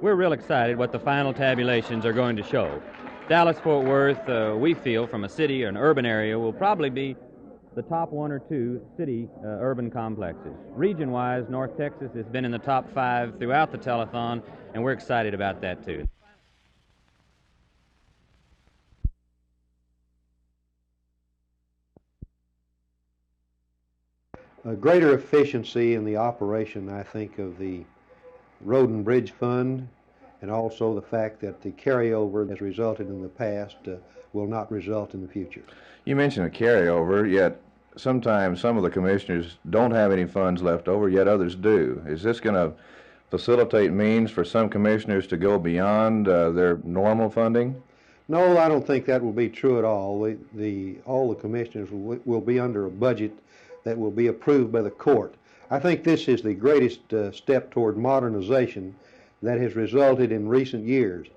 we're real excited what the final tabulations are going to show. Dallas-Fort Worth, we feel, from a city or an urban area, will probably be the top 1 or 2 city urban complexes. Region-wise, North Texas has been in the top 5 throughout the telethon, and we're excited about that, too. A greater efficiency in the operation, I think, of the Road and Bridge Fund, and also the fact that the carryover has resulted in the past will not result in the future. You mentioned a carryover, yet sometimes some of the commissioners don't have any funds left over, yet others do. Is this going to facilitate means for some commissioners to go beyond their normal funding? No, I don't think that will be true at all. All the commissioners will be under a budget that will be approved by the court. I think this is the greatest step toward modernization that has resulted in recent years.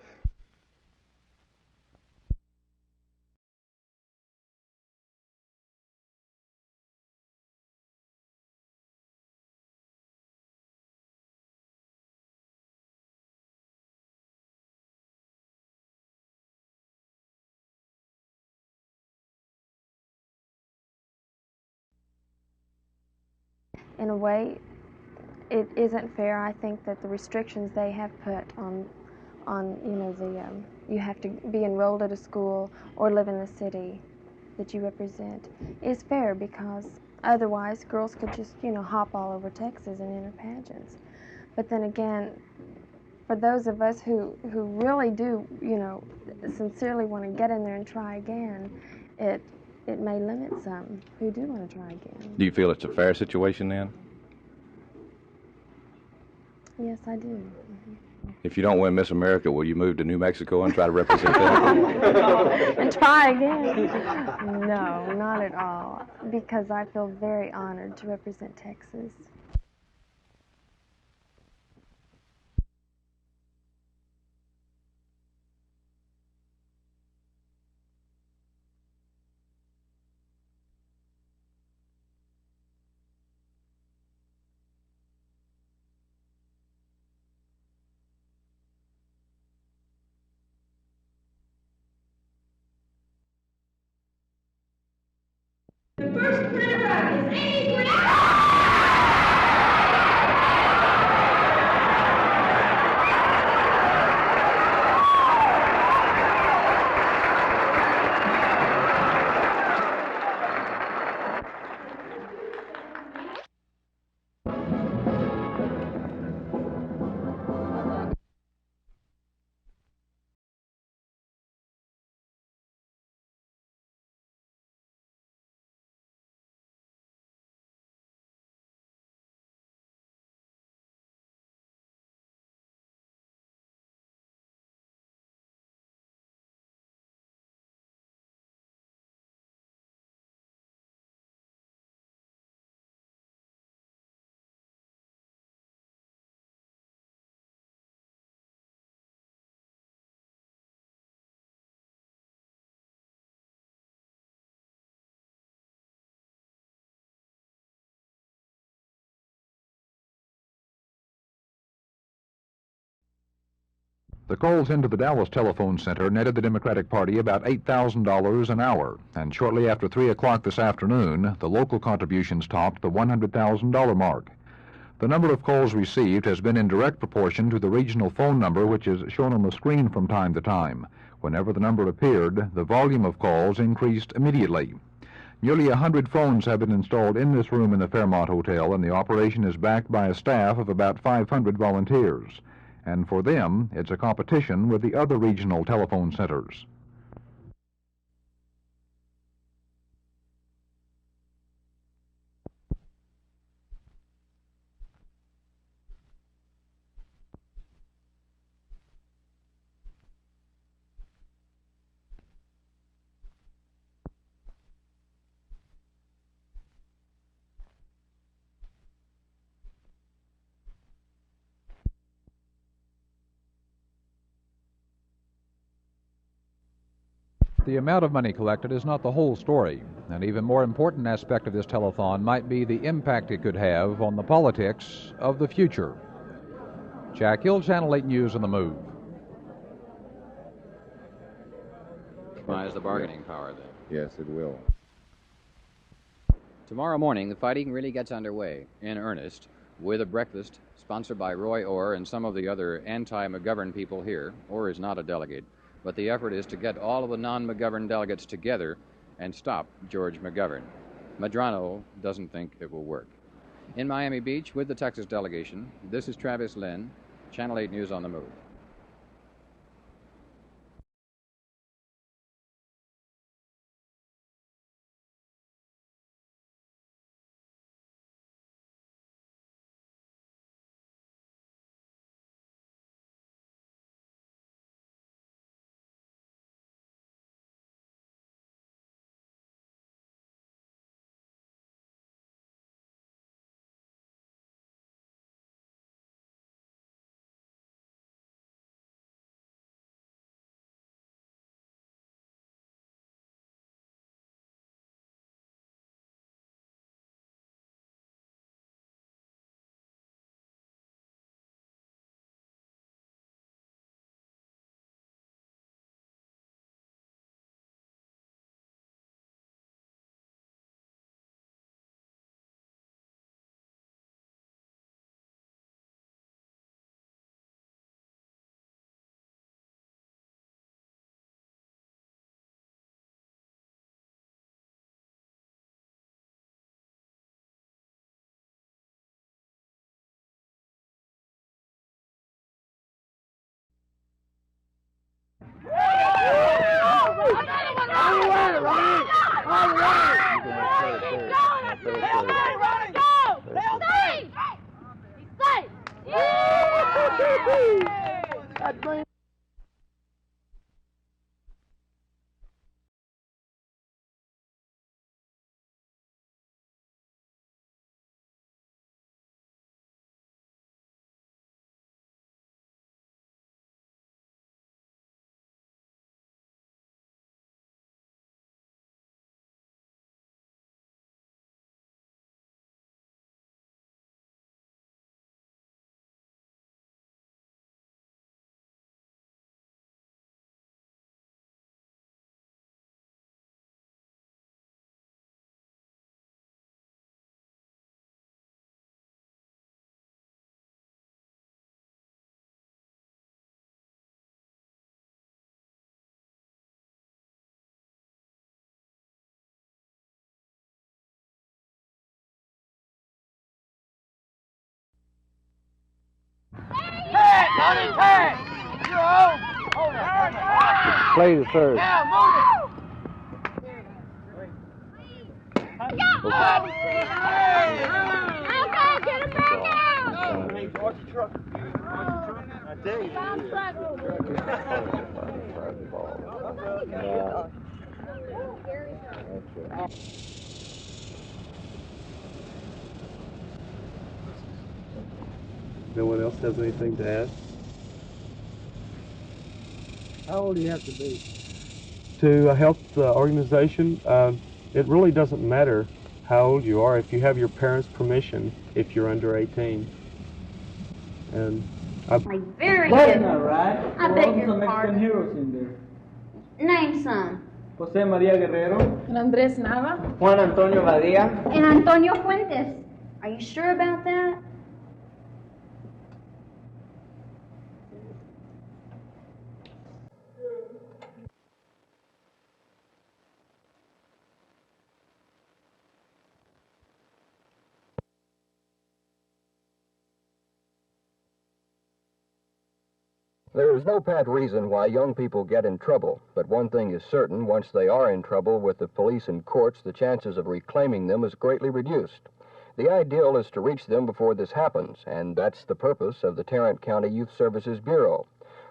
In a way, it isn't fair. I think that the restrictions they have put on you have to be enrolled at a school or live in the city that you represent is fair, because otherwise girls could just, hop all over Texas and enter pageants. But then again, for those of us who really do, sincerely want to get in there and try again, it may limit some who do want to try again. Do you feel it's a fair situation then? Yes, I do. Mm-hmm. If you don't win Miss America, will you move to New Mexico and try to represent them? And try again? No, not at all, because I feel very honored to represent Texas. The first winner is Amy. The calls into the Dallas Telephone Center netted the Democratic Party about $8,000 an hour, and shortly after 3 o'clock this afternoon, the local contributions topped the $100,000 mark. The number of calls received has been in direct proportion to the regional phone number, which is shown on the screen from time to time. Whenever the number appeared, the volume of calls increased immediately. Nearly 100 phones have been installed in this room in the Fairmont Hotel, and the operation is backed by a staff of about 500 volunteers. And for them, it's a competition with the other regional telephone centers. The amount of money collected is not the whole story. An even more important aspect of this telethon might be the impact it could have on the politics of the future. Jack Hill, Channel 8 News on the Move. Buys the bargaining power then. Yes, it will. Tomorrow morning, the fighting really gets underway in earnest with a breakfast sponsored by Roy Orr and some of the other anti-McGovern people here. Orr is not a delegate, but the effort is to get all of the non-McGovern delegates together and stop George McGovern. Medrano doesn't think it will work. In Miami Beach with the Texas delegation, this is Travis Linn, Channel 8 News on the Move. Play the third. Okay, get him back out! Hey, watch the truck. I tell you. No one else has anything to add? How old do you have to be? To a health organization, it really doesn't matter how old you are if you have your parents' permission if you're under 18. And Like very That's good. not right. I There beg were your some Mexican pardon. heroes in there. Name some. José María Guerrero, Andrés Nava. Juan Antonio Badía. And Antonio Fuentes. Are you sure about that? There is no pat reason why young people get in trouble, but one thing is certain: once they are in trouble with the police and courts, the chances of reclaiming them is greatly reduced. The ideal is to reach them before this happens, and that's the purpose of the Tarrant County Youth Services Bureau.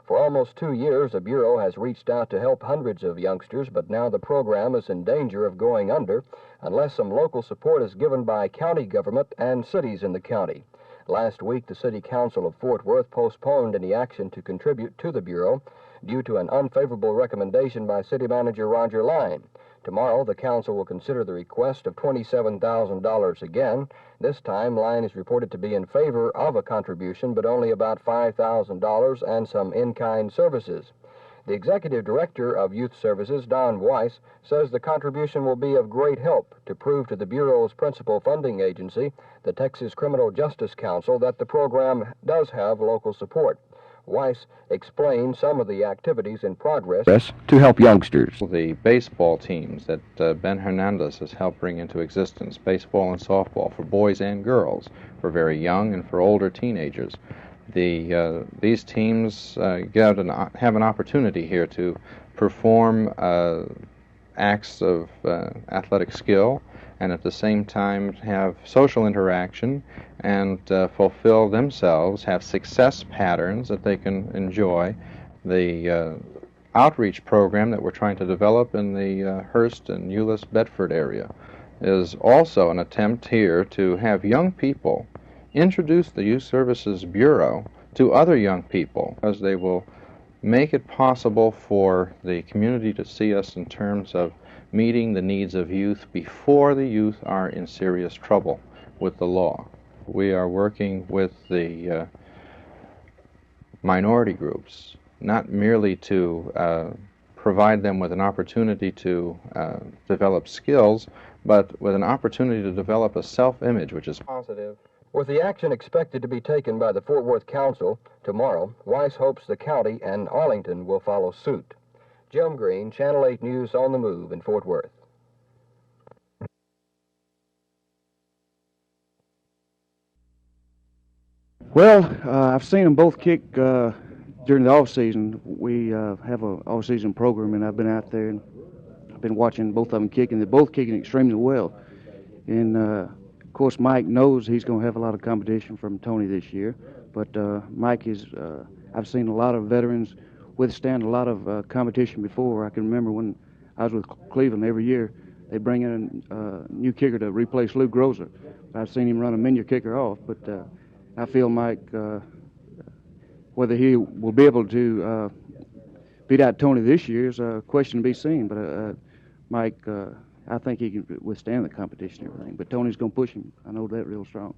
For almost 2 years, the Bureau has reached out to help hundreds of youngsters, but now the program is in danger of going under unless some local support is given by county government and cities in the county. Last week, the City Council of Fort Worth postponed any action to contribute to the Bureau due to an unfavorable recommendation by City Manager Roger Linn. Tomorrow, the council will consider the request of $27,000 again. This time, Linn is reported to be in favor of a contribution, but only about $5,000 and some in-kind services. The executive director of Youth Services, Don Weiss, says the contribution will be of great help to prove to the Bureau's principal funding agency, the Texas Criminal Justice Council, that the program does have local support. Weiss explained some of the activities in progress to help youngsters. The baseball teams that Ben Hernandez has helped bring into existence, baseball and softball for boys and girls, for very young and for older teenagers. These teams have an opportunity here to perform acts of athletic skill and at the same time have social interaction and fulfill themselves, have success patterns that they can enjoy. The outreach program that we're trying to develop in the Hurst-Euless-Bedford area is also an attempt here to have young people introduce the Youth Services Bureau to other young people, as they will make it possible for the community to see us in terms of meeting the needs of youth before the youth are in serious trouble with the law. We are working with the minority groups, not merely to provide them with an opportunity to develop skills, but with an opportunity to develop a self-image which is positive. With the action expected to be taken by the Fort Worth Council tomorrow, Weiss hopes the county and Arlington will follow suit. Jim Green, Channel 8 News on the Move in Fort Worth. Well, I've seen them both kick during the off-season. We have an off-season program, and I've been out there and I've been watching both of them kick, and they're both kicking extremely well. And of course, Mike knows he's going to have a lot of competition from Toni this year, but Mike is, I've seen a lot of veterans withstand a lot of competition before. I can remember when I was with Cleveland every year, they bring in a new kicker to replace Lou Grozer. I've seen him run a miniature kicker off, but I feel Mike, whether he will be able to beat out Toni this year is a question to be seen, but Mike, I think he can withstand the competition and everything, but Toni's going to push him. I know that real strong.